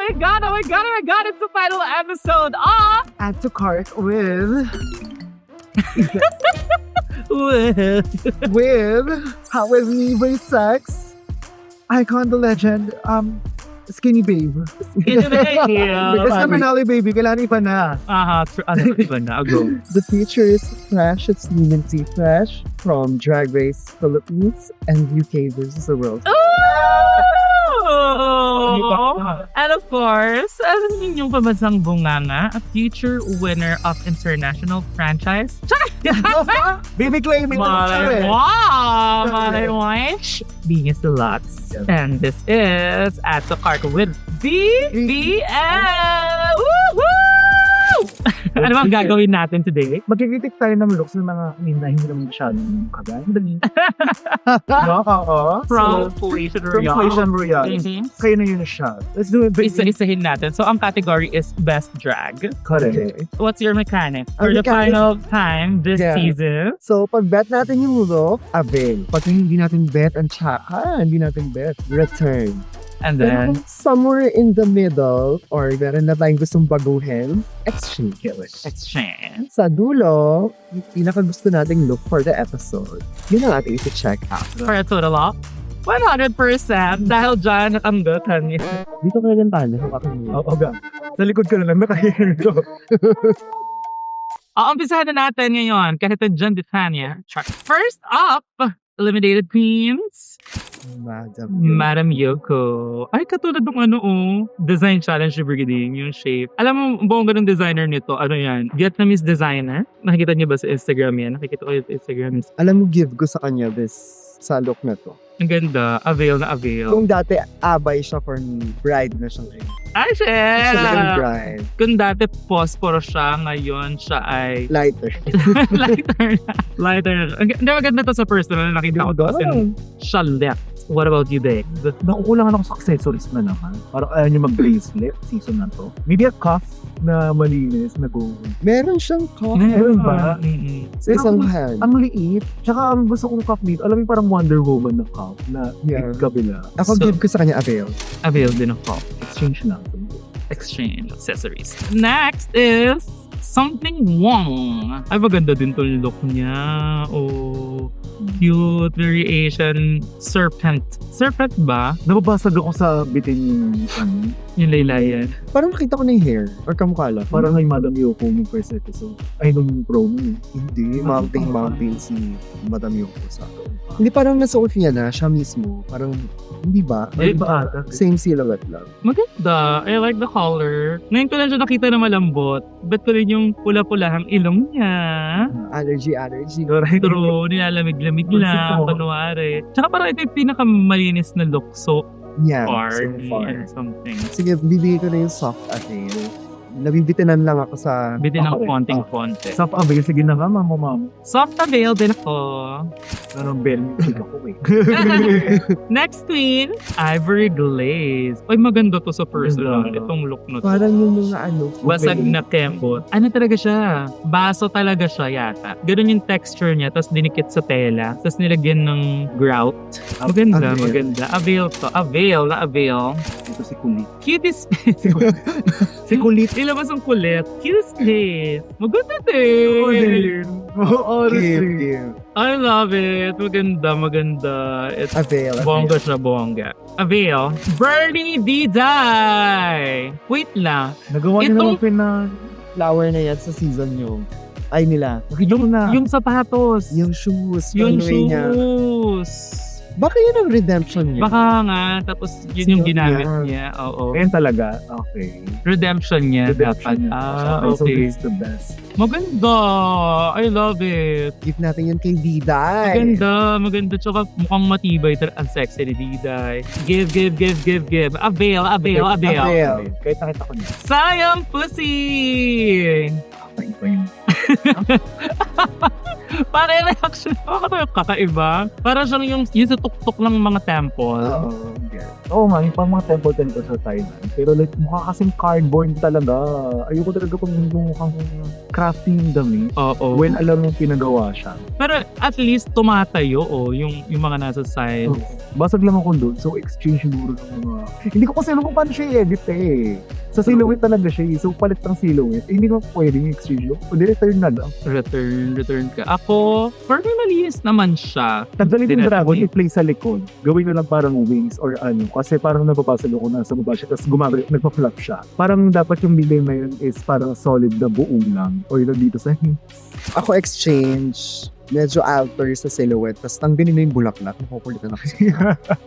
my god, oh my god, oh my god, it's the final episode of Add to cart with How With Me by Sex, Icon the Legend, Skinny Babe. Because naman Nolly Baby, kailangan iba na. iba na, go. The future is fresh, it's Lunacy Fresh from Drag Race Philippines and UK versus the world. And of course, alam ninyong pambansang bunganga, a future winner of international franchise. Baby claiming Wow! Malay Watch. Venus Deluxe. And this is At the Cart with BBL! Woohoo! Ano bang gagawin natin today? Magkikritik tayo ng looks ng mga na hindi naman masyadong kaganda. From Felicia Royale. Kayo na yun na siya. Let's do it. Isa-isahin natin. So, ang category is Best Drag. Correct. What's your mechanic for Our the mechanic- final time this season? So, pag bet natin yung look, avail. Pag hindi natin bet ang tsaka, hindi natin bet, return. And Pero then, kung somewhere in the middle, or meron na tayong gustong baguhin, exchange. exchange. Sa dulo, yung pinakagusto nating look for the episode, yun ang ating i-check out. For a total of 100% dahil dyan nakamgotan niya. Dito ka lang tayo. Oo, ga. Sa likod ka lang, nakahirin ko. Umpisahan na natin ngayon kahit dyan di Tanya. First up, Eliminated Queens. Madam Yoko. Ay, katulad ng design challenge ni Brigadine, yung shape. Alam mo, buong ganung designer nito, ano yan? Vietnamese designer. Nakikita niyo ba sa Instagram yan? Nakikita ko yung Instagram. Alam mo, give ko sa kanya sa look na to. Ang ganda. Avail na avail. Kung dati, abay siya for bride na siya ngayon. Ay, Siya lang shit! bride. Kung dati posporo siya, ngayon siya ay Lighter. lighter na siya. Hindi, maganda to sa personal. Nakita ko to kasi siya left. What about you, Dave? Nakukulangan ako sa accessories na naman. Parang ayaw niyo mag-bracelet season na to. Maybe a cuff na malinis na gold. Meron siyang cuff. Meron ba? Sa isang hand. Ang liit. Tsaka ang gusto kong cuff dito, alam mo parang Wonder Woman na cuff na kabila. Ako So- give ko sa kanya avail. Avail din ako. Exchange lang. Exchange accessories. Next is Something Wong. Ay, maganda din tong look niya. Oh, cute, very Asian. Serpent. Serpent ba? Nababasag ako sa bitin Yung laylayan. Parang nakita ko na yung hair. Or kamukha lang. parang kay Madam Yoko yung first episode. Ay, nung promo. Hindi. Mounting si Madam Yoko sa akin. Hindi, parang nasuot niya na siya mismo. Parang, hindi ba? Ay, ba ata? Same silhouette lang. Maganda. I like the color. Ngayon ko lang siya nakita na malambot. Ba't ko rin yung pula-pulahang ilong niya? Allergy. True, nilalamig-lamig lang. Kunwari. Tsaka parang ito yung pinakamalinis na look. So, Yeah, far. so far. Something. Sige, bibigay ko na yung soft avail. Nabibitinan lang ako sa... Bitin ng Okay. konting-konti. Self-avail. Sige na nga, mama. Soft avail din ako. Anong bell music ako eh. Next queen, Ivory Glaze. Ay, maganda to sa personal. Ganda. Itong look na to. Parang yung mga Basag na kembot. Ano talaga siya? Baso talaga siya yata. Ganun yung texture niya, tapos dinikit sa tela, tapos nilagyan ng grout. Maganda, Avail. maganda. Avail to. Avail na avail. Ito si Kulit. Cutest Si Kulit. Ilabas ang kulit. Cutest face. Maganda din. Honestly. I love it. Maganda. It's Avail. bongga siya, bongga. Avail. Bernie Diday. Wait lang. Nagawa niyo Itong- naman na Flower na yan sa season nyo. Ay nila. Yung sapatos. Yung shoes. Yung runway niya. shoes. Baka yun ang redemption niya. Baka nga, tapos yun yung ginamit Yeah. niya. Oo. Ayan talaga. Okay. Redemption niya dapat. Redemption niya. So Okay. this is the best. Maganda. I love it. Give natin yun kay Diday. Maganda. Tsaka mukhang matibay. Ang sexy ni Diday. Give. Avail. Avail. Kahit nakita ko niya. Sayang pussy! Ay, iba yun. Para yung reaction ko, kakaiba. Para siyang yung sa tuktok ng mga temple. Oo nga, yung pang mga temple sa Thailand. Pero like, mukha kasing cardboard talaga. Ayoko talaga pag yung mukhang crafty yung dami. Oo. When alam yung pinagawa siya. Pero at least tumatayo, yung mga nasa side. Basag lang ako doon. So, exchange siguro ng mga... Hindi ko kasi alam kung paano siya i-edit eh. Sa silhouette talaga siya eh. So, palit ng silhouette. Hindi ko pwedeng exchange yun. O, return na lang. Return ka. Ako, for me, malinis naman siya. Tagdalit yung Dinat- dragon, i-play sa likod. Gawin na lang parang wings or ano. Kasi parang napapasal ako na sa baba siya. Tapos nagpa-flap siya. Parang dapat yung delay na yun is parang solid na buo lang. Or yun dito sa Ako exchange. Medyo alter sa silhouette. Tapos tanggalin na yung bulaklak. Nakukulitan ako.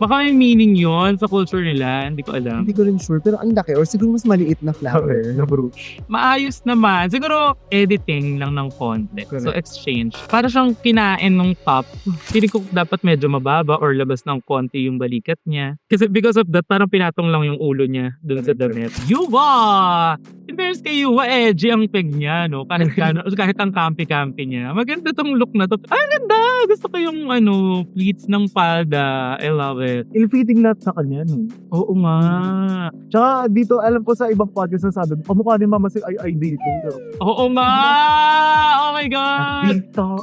Baka may meaning yon sa culture nila. Hindi ko alam. Hindi ko rin sure. Pero ang laki. Or siguro mas maliit na flower. na brooch. Maayos naman. Siguro, editing lang ng konti. So, Correct. exchange. Para siyang kinain ng top. Feeling ko dapat medyo mababa or labas ng konti yung balikat niya. Kasi because of that, parang pinatong lang yung ulo niya dun sa damit. Yuwa! In fairness kay Yuwa, edgy ang peg niya, no? Kahit ang kampi-kampi niya. Maganda tong look na to. Ay, ganda! Gusto ko yung, pleats ng palda. I love it. Ill-fitting lahat sa kanya, no? Oo nga. Tsaka dito, alam ko sa ibang podcast na sabi, kamukha ni Mama si Ay dito. Oo nga! Oh my God! Andito.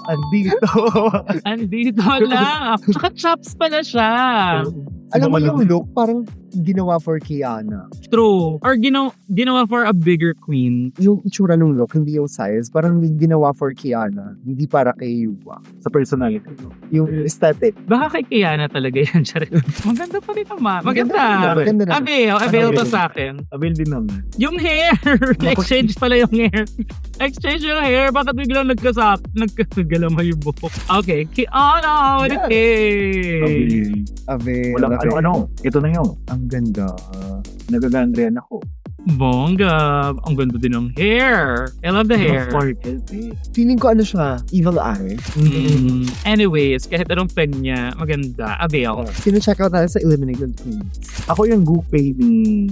Andito lang. Tsaka chops pala siya. Alam mo yung look, parang ginawa for Kiana. True. Or ginawa for a bigger queen. Yung itsura ng look, hindi yung size, parang ginawa for Kiana. Hindi para kay Yuwa. Sa personality. Yung aesthetic. Baka kay Kiana talaga yan. Charit. Maganda pa rin naman. Maganda. Maganda na. Avail to sa akin. Avail din naman. Yung hair. Exchange pala yung hair. Exchange yung hair. Bakit biglang nagkalamay yung buhok? Okay. Kiana with a K. Avail. Walang ano. Ito na yun. Ang ganda. Nagagandrian ako. Bongga. Ang ganda din ng hair. I love the hair. Sparkle, eh. Feeling ko ano siya, evil eye. Anyways, kahit anong peg niya, maganda. Avail. Sino-check out natin sa Eliminated Queens. Ako yung Goopay ni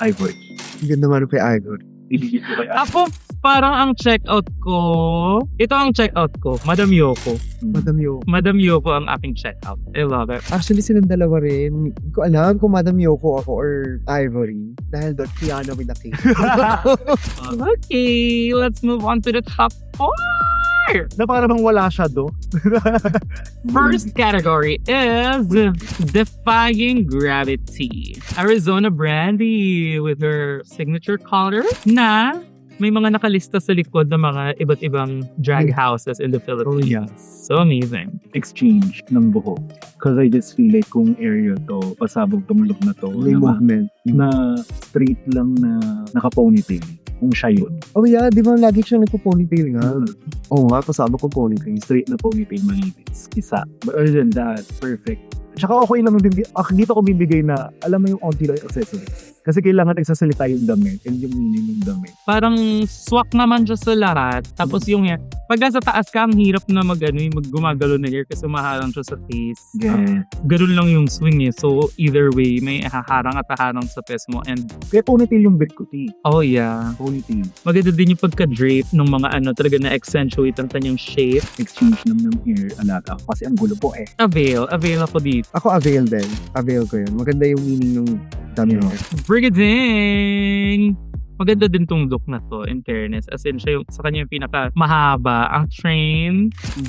Ivory. Ang ganda man kay Igor. Iligit ko kay Ako, parang ang checkout ko, ito ang checkout ko, Madam Yoko. Madam Yoko. Madam Yoko ang aking checkout. I love it. Actually, silang dalawa rin. Hindi ko alam kung Madam Yoko ako or Ivory. Dahil doon, Kiana with the king. Okay, let's move on to the top 4. Na para bang wala siya do. First category is Defying Gravity. Arizona Brandy with her signature color na may mga nakalista sa likod ng mga iba't ibang drag houses in the Philippines. yeah. So amazing. Exchange ng buhok. Because I just feel like kung area to, pasabog tong look na to. May na, movement. na straight lang na naka-ponytail. Kung siya yun. Oh yeah, di ba lagi siyang nagpo-ponytail nga? Oo nga, pasama ko ponytail. Straight na ponytail manipis. Isa. But other than that, perfect. Tsaka okay lang din, dito ko bibigay na, alam mo yung onti lang yung accessories. Kasi kailangan nagsasalita yung damit and yung meaning ng damit. Parang swak naman siya sa lahat. Tapos yung hair. Pag nasa taas ka, ang hirap na gumagalo na hair kasi maharang siya sa face. Yeah. Ganun lang yung swing eh. So either way, may haharang at haharang sa face mo. And Kaya ponytail yung bit ko, ti. oh yeah. Ponytail. Maganda din yung pagka-drape ng mga talaga na accentuate ang kanyang shape. Exchange ng hair alaga. Kasi ang gulo po eh. Avail ako dito. Ako avail din. Avail ko yun. Maganda yung meaning ng damit. Brigading! Maganda din tong look na to, in fairness. As in, siya yung, sa kanya yung pinaka mahaba. Ang train,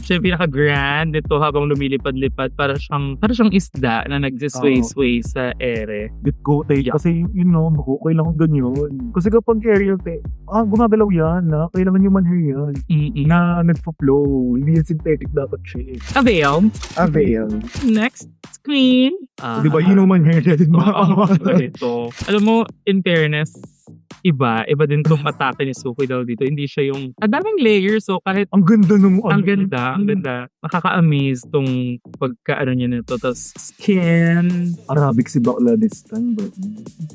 siya yung pinaka grand. Ito habang lumilipad-lipad, para siyang isda na nagsisway-sway sa ere. Bit go tayo. Kasi okay lang kung ganyan. Kasi kapag aerial te, gumagalaw yan na. Kailangan yung manhair yan. Na nagpa-flow. Hindi yan synthetic dapat siya eh. Avail. Avail. Next queen. Di ba yun yung manhair niya din ba? Ito. Alam mo, in fairness, iba din tong atake ni Suki daw dito. Hindi siya yung, ang daming layers, so kahit Ang ganda nung ang ganda. Nakaka-amaze tong pagka niya nito. Tapos skin. Arabic si Bakla this time. But,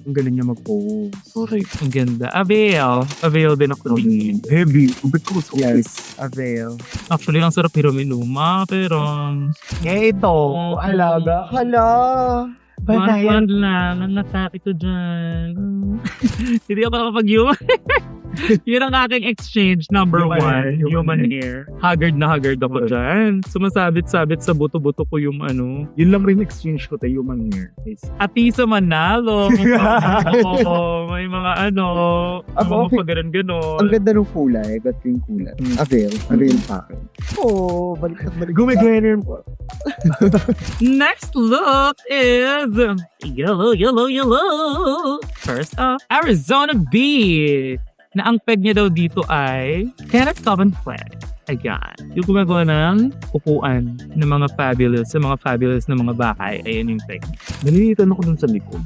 Ang galing niya mag-pose. sorry. Ang ganda. Avail din ako din. Heavy. Ubit ko. Yes, avail. Actually, ang sarap hiruminuma, pero Ito. Alaga. Hala! one lang ang natake ko dyan. Hindi ako nakapag-yuma. Yun ang aking exchange number Human one. hair, Human human hair. Haggard na haggard ako dyan. Sumasabit-sabit sa buto-buto ko yung Yun lang rin exchange ko tayo human hair. Atisa Manalo. Oo, may mga Ako, okay. paganon-ganon. Ang ganda ng kulay. Ba't yung kulay? Avail pa akin. Oo, baliktad. Gumagana po. Next look is yellow. First up, Arizona Beach. Na ang peg niya daw dito ay Kenneth Common Flag. Ayan. Yung gumagawa ng upuan ng mga fabulous, sa mga fabulous na mga bahay. Ayan yung peg. Nalilitan ako dun sa likod.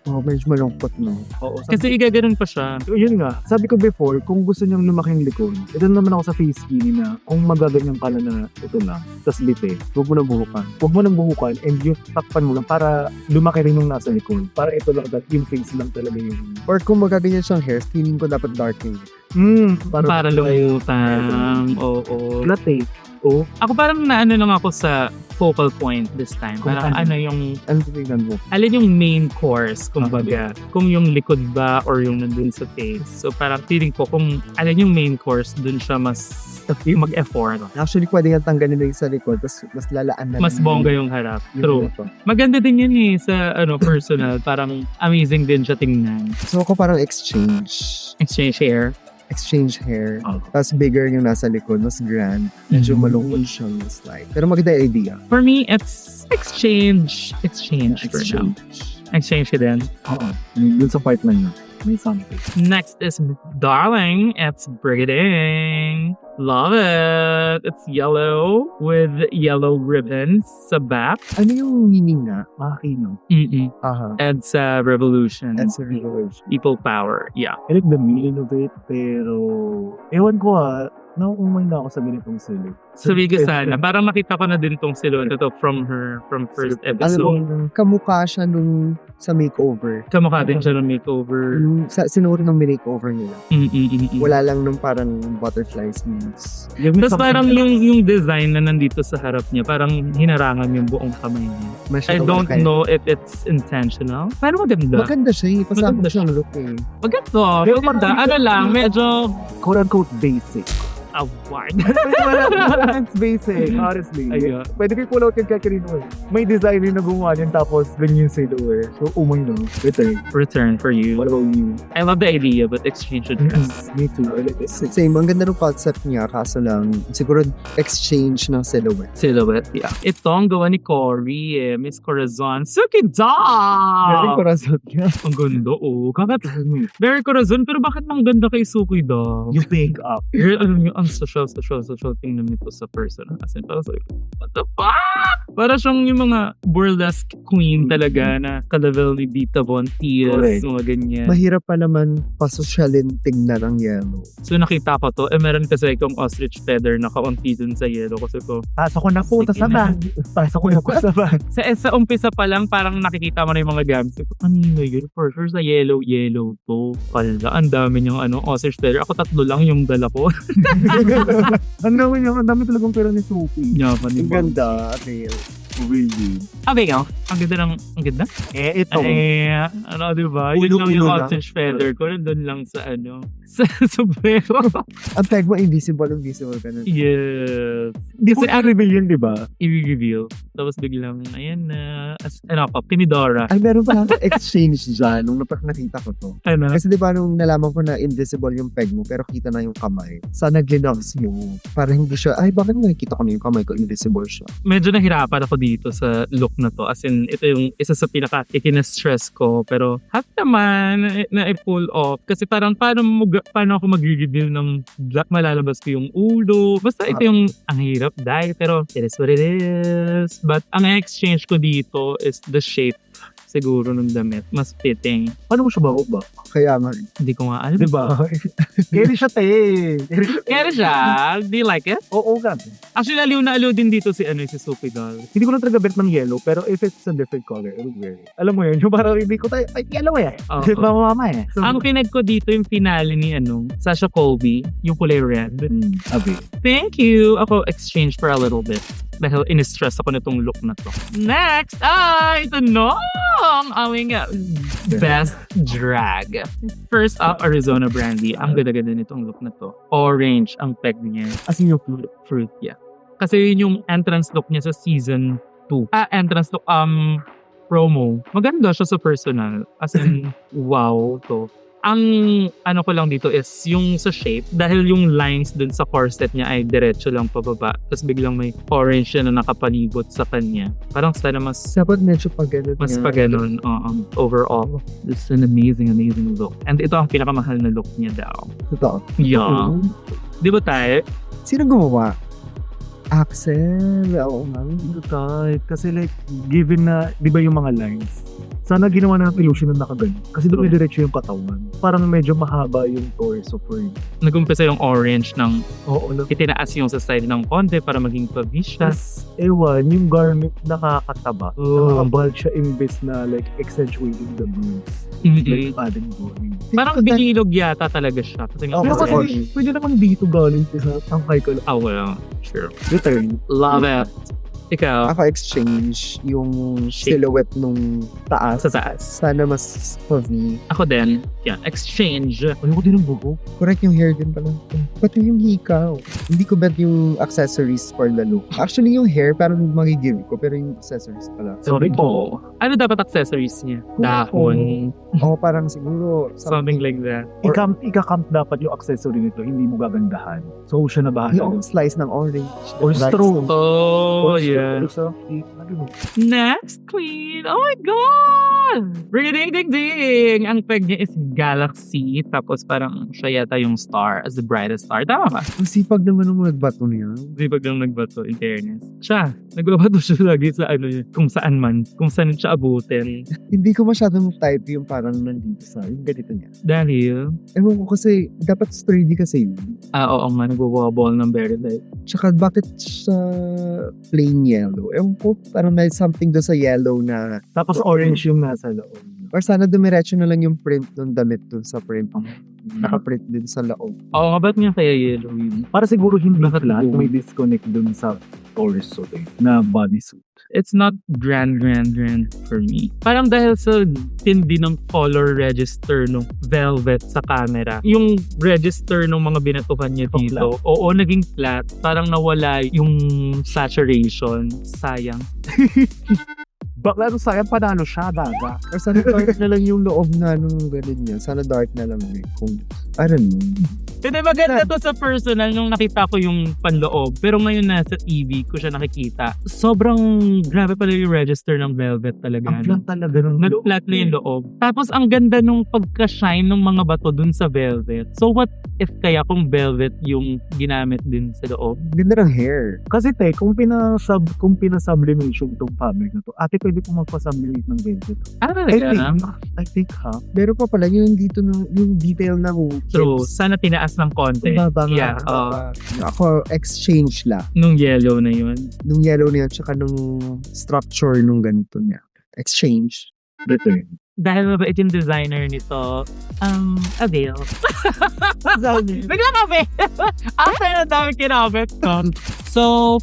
Oh, medyo malungkot no. Oo. Kasi igaganon pa siya. Yun nga, sabi ko before, kung gusto niyang lumaki yung likod, ito naman ako sa face skinny na kung magaganyan ka na ito lang, tas bite, huwag mo nang buhukan. Huwag mo nang buhukan and yung takpan mo lang para lumaki rin yung nasa likod. Para ito lang, yung face lang talaga yung... Or kung magaganyan siyang hair, feeling ko dapat darken. Para lumutang. Oo. Flat eh. Oh. Ako parang naano lang ako sa focal point this time. Kung Parang ano? yung Ano tingnan mo? alin yung main course, kumbaga. Kung yung likod ba or yung nandun sa face. So parang feeling ko kung alin yung main course, dun siya mas mag-effort. Actually, pwede nga tanggalin na yung sa likod, tapos mas lalaan na. Mas bongga yung harap. Yung True. ito. Maganda din yun sa personal. Parang amazing din siya tingnan. So ako parang exchange hair. Oh. Tapos bigger yung nasa likod, mas grand. Medyo malungkot siyang slide. Pero maganda yung idea. For me, it's exchange for now. Exchange din. Oo. Dun sa part na yun. May something. Next is Darling. It's Brigading. Love it. It's yellow with yellow ribbons sa back. Ano yung meaning na? Makakino. Aha. It's revolution. That's a revelation. People power. Yeah. I like the meaning of it, pero... Ewan ko nauumay na ako sa ganitong silhouette. Sabi ko sana, parang makita ko na din tong silhouette to from first episode. Kamukha siya nung sa makeover. Kamukha din siya ng makeover. Sinuri ng makeover nila. Wala lang nung parang butterfly sleeves. Tapos parang yung design na nandito sa harap niya, parang hinarangan yung buong kamay niya. I don't know if it's intentional. Pero maganda. Maganda siya eh. Pasama Maganda siyang look eh. Maganda. Maganda. Ano lang, medyo quote-unquote basic. award. It's basic, honestly. Ayun. Pwede ko pull out yung Kakarino. May designer na gumawa niyan tapos ganyan yung silhouette. So, umay no. Return for you. What about you? I love the idea, but exchange it. Me too. I like this. Same, ang ganda ng concept niya, kaso lang, siguro exchange ng silhouette. Silhouette, yeah. Ito ang gawa ni Cory, Miss Corazon. Suki Very da! corazon niya. Ang ganda, oh. Very Corazon, pero bakit ang ganda kay Suki da? You pick up. Alam niyo, ang social tingnan nito sa person. As in, parang sabi ko, what the fuck? Para siyang yung mga burlesque queen talaga na ka-level ni Dita Von Teese, Correct. mga ganyan. Mahirap pa naman pasosyalin tingnan ang yellow. So nakita ko to, meron kasi akong ostrich feather na kaunti dun sa yellow kasi ko. Pasok ko na po Sige sa na. bag. Pasok ko na po sa bag. Sa umpisa pa lang, parang nakikita mo na yung mga gamits. Ko, ano yun? For sure sa yellow to. Pala, ang dami niyang ostrich feather. Ako 3 lang yung dala ko. Ang dami talagang pera ni Sophie. Yaman Ang yung ganda, real. Really? Abigail, ang ganda. Ito. Diba? Yun lang yung Ulo-ulo na. ostrich feather ko. Nandun lang sa sa sombrero. Ang tag mo, invisible ka na. Yes. Di ko reveal yun, di ba? I-reveal. Tapos biglang, ayan na. Timidora. Ay, meron pa lang exchange dyan nung nakita ko to. Ano? Kasi di ba nung nalaman ko na invisible yung peg mo pero kita na yung kamay. Sana glinox mo. Para hindi siya, ay bakit nakikita ko na yung kamay ko, invisible siya. Medyo nahirapan ako dito sa look na to. As in, ito yung isa sa pinaka-ikina-stress ko. Pero, happy naman na i-pull off. Kasi parang, paano ako mag-reveal ng malalabas ko yung ulo. Basta ito yung, ang hirap dahil. Pero, it is what it is. But, ang exchange ko dito is the shape siguro ng damit. Mas fitting. Paano mo siya ba? Kaya nga, Hindi ko nga alam. Di ba? Carry siya, te. Kaya siya, do you like it? Oo, nga. Actually, aliw na aliw din dito si Sophie Doll. Hindi ko na talaga bet ng yellow, pero if it's a different color, I would wear it. Alam mo yun, yung parang hindi ko tayo, ay, yellow eh. Oo. Di ba, mama eh. So, Ang pinag ko dito yung finale ni Sasha Colby, yung kulay red. abi. Thank you! Ako exchange for a little bit. Dahil in-stress ako nitong look na to. Next! Ito na! Ang aming Best drag. First up, Arizona Brandy. Ang ganda-ganda nitong look na to. Orange ang peg niya. As in yung Fruit, yeah. Kasi yun yung entrance look niya sa season 2. Entrance look, promo. Maganda siya sa personal. As in, wow to. Ang ano ko lang dito is yung sa shape, dahil yung lines dun sa corset niya ay diretso lang pababa. Tapos biglang may orange na nakapalibot sa kanya. Parang sana mas Dapat medyo pag-ganun. mas pa ganun. Overall, this is an amazing look. And ito ang pinakamahal na look niya daw. Totoo. Yeah. Di ba tayo? Sino gumawa? Axel. Oo nga. Ito type. Kasi like, given na, di ba yung mga lines? Sana ginawa na ng illusion na nakaganyan. Kasi doon may diretso yung katawan. Parang medyo mahaba yung torso for you. Nag-umpisa yung orange ng Oo, itinaas yung sa side ng konti para maging pabisya. ewan, yung garment nakakataba. Oh. Nakakabal siya imbes na like accentuating the boobs. Mhm. Like adding body. Parang binilog yata talaga siya. Kasi nga, Oo, Pero kasi- kasi pwede naman dito galing sa tangkay ko lang. well, sure. Return. Love it. Ikaw, Ako exchange yung Shape. silhouette nung taas. sa taas. Sana mas puffy. Ako din. Yeah, exchange. Ayoko din ng buko. Correct yung hair din pala. Pati yung hikaw. Hindi ko bet yung accessories for the look. Actually, yung hair parang magigive ko, pero yung accessories pala. Sorry po. Ano dapat accessories niya? Dahon. Ako parang siguro Something like that. Ika-camp dapat yung accessory nito, hindi mo gagandahan. So siya na bahala. yung slice ng orange. Or Slice straw. ng- Oh, Or yeah. straw. Ano? Next queen. Oh my God! Ring ding ding! Ang peg niya is Galaxy. Tapos parang siya yata yung star as the brightest star. Tama ba? Ang sipag naman ng nagbato niya. Di ba lang nagbato, in fairness? Siya, nagbabato siya lagi sa ano niya, kung saan man, kung saan siya abutin. Hindi ko masyadong type yung parang nandito sa yung ganito niya. Dahil, Ewan ko kasi, dapat sturdy kasi yun. oo nga, nagwawaball ng very light. Tsaka bakit sa plain yellow? Ewan ko, parang may something doon sa yellow na, Tapos orange yung nasa loob. or sana dumiretso na lang yung print ng damit doon sa print. Naka-print din sa loob. Oo nga, ba't nga kaya yellow yun? Para siguro hindi Bakit flat, buo? may disconnect dun sa torso na bodysuit. It's not grand for me. Parang dahil sa tindi ng color register ng velvet sa camera, yung register ng mga binatuhan niya Oh, dito, oo, naging flat. Parang nawala yung saturation. Sayang. Bakla ito sayang, panalo siya, gaga. Or sana dark na lang yung loob na nung ganun niya. Sana dark na lang eh. Kung, I don't know. Hindi, maganda to sa personal nung nakita ko yung panloob. Pero ngayon nasa TV ko siya nakikita. Sobrang grabe pala yung register ng velvet talaga. Ang flat talaga nung Nag-flat na yung loob. Tapos ang ganda nung pagka-shine ng mga bato dun sa velvet. So what if kaya kung velvet yung ginamit din sa loob? Ganda ng hair. Kasi te, kung pinasublimation itong fabric na to, ate pwede kong magpa-sublimate ng velvet. I think ha. Meron pa pala yung dito yung detail ng True. hips. Sana tinaas ng konti. Baba nga. Yeah, Ako, exchange la. nung yellow na yun. Nung yellow niya, tsaka nung structure nung ganito niya. Exchange. Return. Dahil mabait yung designer nito, avail. Nagkakabe! After na dami kinabit ko. So,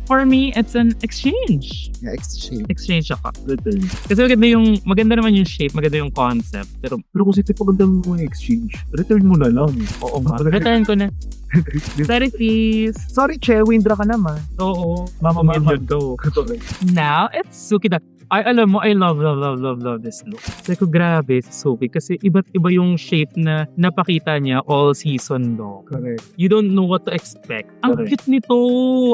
for me, it's an exchange. Yeah, exchange. Exchange ako. Return. Kasi maganda naman yung shape, maganda yung concept. Pero, Pero kasi pag ang mo exchange, return mo na lang. oo nga. Return ko na. Sorry, sis. Sorry, Che, Windra ka naman. Oo. Mama. Go. Now, it's Suki Ay, alam mo, I love this look. Sabi ko, grabe, si Suki. Kasi iba't iba yung shape na napakita niya all season long. Correct. You don't know what to expect. Ang Correct. cute nito.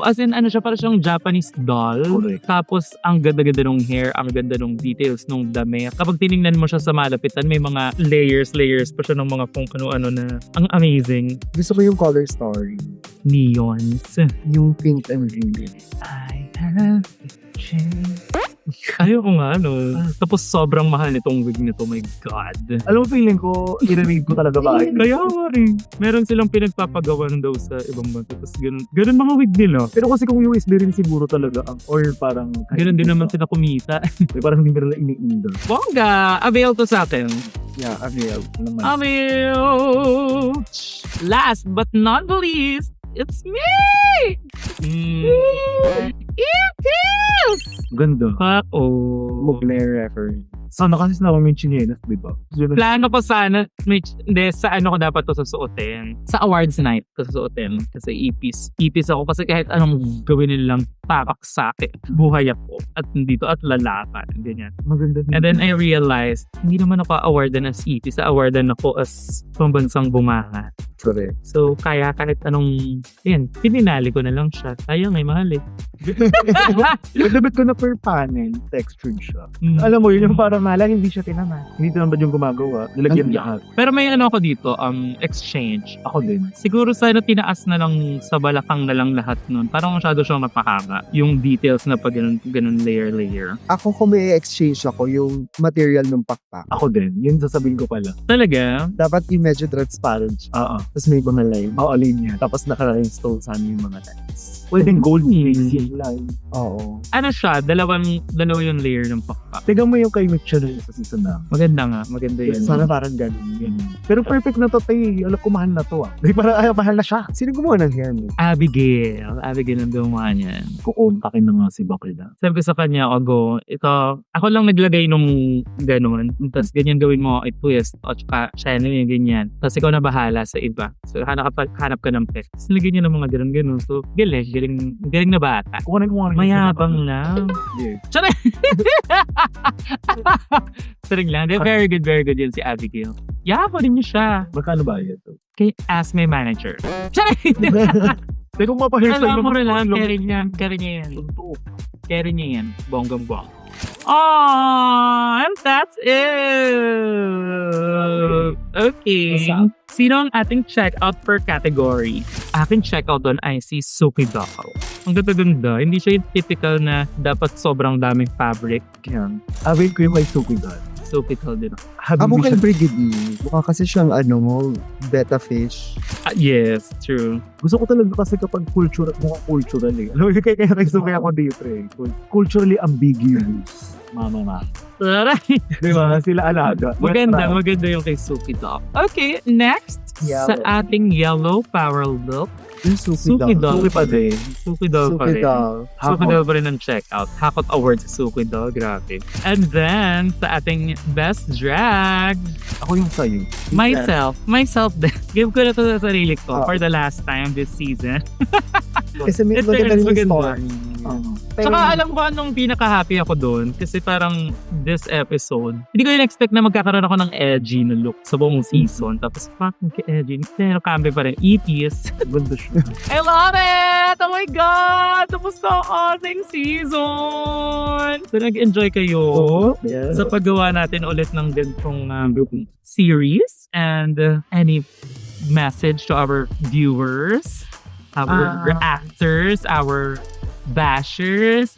As in, siya, parang siyang Japanese doll. Correct. Tapos, ang ganda-ganda ng hair, ang ganda ng details ng damit. Kapag tiningnan mo siya sa malapitan, may mga layers pa siya ng mga kung ano-ano na ang amazing. Gusto ko yung color story. Neons. Yung pink and green. I have Ayoko nga, Tapos sobrang mahal nitong wig nito, my God. Alam mo, feeling ko, i-read ko talaga ba? Kaya nga rin. Meron silang pinagpapagawan daw sa ibang bansa. Tapos ganun mga wig nila. Pero kasi kung USB rin siguro talaga, or parang... Ganun din naman sila kumita. Parang hindi nila ini-indor. Bongga! Avail to sa atin. Yeah, avail. Avail! Last but not the least, it's me! It is! Ganda. Kako. Mugler reference. Sana kasi sinama mo yung chinelas, di ba? Yun ang- Plano ko sana, hindi, sa ano ko dapat to susuotin. Sa awards night ko susuotin. Kasi ipis ako. Kasi kahit anong gawin nilang tapak sa akin, buhay ako. At nandito at lalakan. Ganyan. Maganda din. And then I realized, hindi naman ako awardan as ipis. Awardan ako as pambansang bumanga. Correct. So, kaya kahit anong, yan, pininali ko na lang siya. Sayang ay mahal eh. Magdabit ko na per panel, textured siya. Mm. Alam mo, yun yung parang malang hindi siya tinaman. Hindi tinamad yung gumagawa. Nilagyan lahat. Pero may ano ako dito, exchange. Ako din. Siguro sana tinaas na lang sa balakang na lang lahat nun. Parang masyado siyang napakaba. Yung details na pag ganun layer. Ako kung may exchange ako, yung material ng pakpak. Ako din. Yun sasabihin ko pala. Talaga? Dapat yung medyo transparent siya. Oo. Tapos may mga line. Oo, linya. Tapos naka-install sana yung mga lines. Pwedeng gold base yung line. Oo. Ano siya? Dalawa yung layer ng pakpak. Tignan mo yung kay Mitch na yun sa season na. Maganda nga. Maganda yun. Sana parang ganun. Ganun. Pero perfect na to, tay. Alam ko mahal na to ah. Di parang mahal na siya. Sino gumawa ng hair mo? Abigail ang gumawa niyan. Kukontakin na nga si Bakila. Sabi ko sa kanya, ako lang naglagay nung ganun. Tapos ganyan gawin mo, i-twist. O tsaka, siya na yung ganyan. Tapos ikaw na bahala sa iba. So, hanap ka ng pick. Tapos nilagyan niya ng mga ganun. So, galing na bata. Kukunin mo nga rin yung Mayabang sinabi. lang. Yeah. Charing! Charing lang. Very good yun si Abigail. Yabang rin niyo siya. Magkano ba yan to? Okay, ask my manager. Charing! Teka kung mapa-hairstyle Alam mo rin lang, lang. carry niya yan. Tunto. Carry niya yan. Bonggang-bong. Oh, and that's it. Okay. What's up? Sino ang ating checkout per category? Aking checkout doon ay si Suki Doll. Ang ganda-ganda. Hindi siya yung typical na dapat sobrang daming fabric. Yan. Awin ko yung kay Suki doon. Suki Doll din. Amo Habibi kay siya. Brigidine. Mukha kasi siyang beta fish. Yes, true. Gusto ko talaga kasi kapag mukhang cultural eh. Alam mo, kaya Suki ako dito eh. Culturally ambiguous. Mama. Taray! Di ba? Sila alaga. Maganda yung kay Suki Doll. Okay, next. Sa Yellow. ating yellow power look. Yung Suki Doll. Suki pa din. Suki Doll pa rin. doll. Suki Doll pa rin ang checkout. Hakot Award sa Suki Doll. Grabe. And then, sa ating best drag, Ako yung sa'yo. myself din. Give ko na to sa sarili ko Oh. for the last time this season. Kasi may It maganda turns rin yung maganda. story. Tsaka alam ko anong pinaka-happy ako doon kasi parang this episode, hindi ko in-expect na magkakaroon ako ng edgy na look sa buong season. Tapos fucking edgy. Pero kambi pa rin. EPs. Ganda siya. I love it! Oh my God! Tapos na ang ating season! So nag-enjoy kayo Yeah. sa paggawa natin ulit ng ganitong series and any message to our viewers, our reactors, our bashers.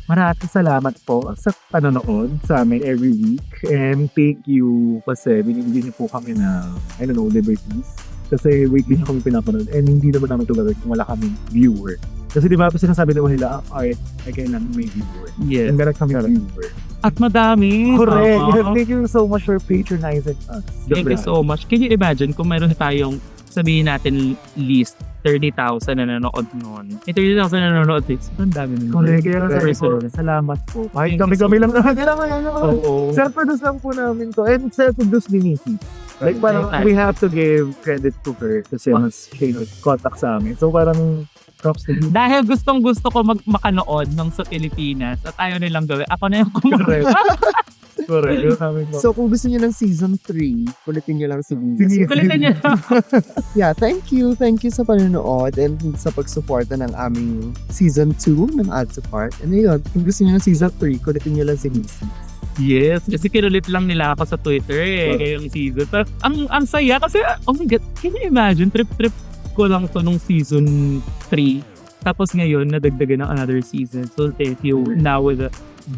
Maraming salamat po sa panonood sa amin every week. And thank you kasi binigyan niyo po kami na, liberties. Kasi weekly niyo kami pinapanood. And hindi naman namin ito gagawin kung wala kaming viewer. Kasi di ba sinasabi naman nila, ay kailangan may viewer. Yes. And meron kami viewer. At madami. Correct. Oo. Thank you so much for patronizing us. Thank you so much. Can you imagine kung meron tayong sabihin natin list 30,000 na nanonood noon. 30,000 na nanonood. Ang dami nun. Correct. Kaya lang sabi ko, Personal. salamat po. Kahit Thank you kami lang naman. Kailangan yan. Oo. Self-produce lang po namin to. And self-produce ni Missy. Like parang Right. we have to give credit to her kasi mas siya yung contact sa amin. So parang props to you. Dahil gustong-gusto ko makanood ng sa Pilipinas at ayaw nilang gawin. Ako na yung kumakain. Correct. Yung sabi ko. So, kung gusto niyo ng season 3, kulitin niyo lang si Missy. Kulitan niya. Yeah, thank you. Thank you sa panonood and sa pagsuporta ng aming season 2 ng Add to Cart. And ayun, kung gusto niyo ng season 3, kulitin niyo lang si Missy. Yes, kasi kinulit lang nila ako sa Twitter ngayong season. Pero ang saya kasi, oh my God, can you imagine, trip ko lang to nung season 3. Tapos ngayon, nadagdagan ng another season. So thank you now with a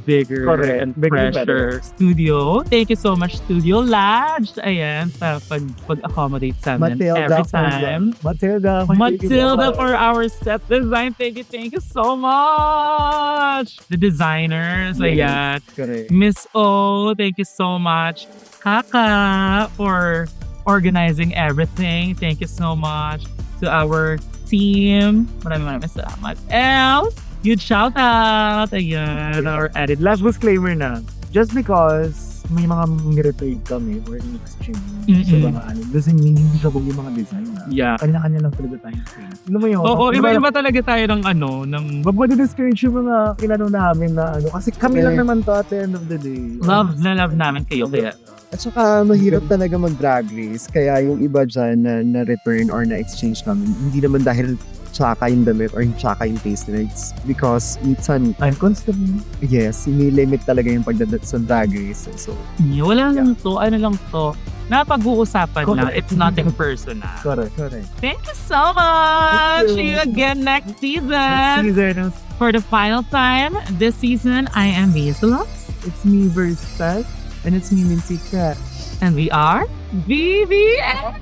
bigger Correct. and Bigger and fresher studio. Thank you so much, Studio Lodge. Ayan, sa pag-accommodate sa amin Matilda every time. Matilda for our set design. Thank you so much. The designers, ayan. Correct. Miss O, thank you so much. Kaka for organizing everything. Thank you so much to our team. Maraming salamat. And huge shout out. Ayan, our edit. Last disclaimer na. Just because may mga niretrade kami or in exchange sa Mm-mm. mga ano, doesn't mean hindi sabog yung mga design na. Yeah. Kanya-kanya lang talaga tayo. Alam mo yun? Oo, Diba, iba-iba talaga tayo ng ng Wag mo discourage yung mga kilano namin na ano. Kasi kami lang naman to at the end of the day. love namin kayo. Kaya, At saka mahirap talaga mag-drag race. Kaya yung iba dyan na return or na-exchange namin, hindi naman dahil tsaka yung damit or tsaka yung taste nila. It's because minsan, I'm constantly. yes, limit talaga yung pagdadat sa drag race. So, wala lang to, ano lang to. Napag-uusapan lang. Correct. It's nothing personal. Correct. correct. Thank you so much! Thank See you. you again next season! Season, For the final time, this season, I am Hazel. it's me versus and it's me Mincy Cat. And we are VVN!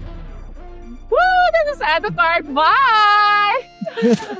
Woo! This is Add to Cart. Bye!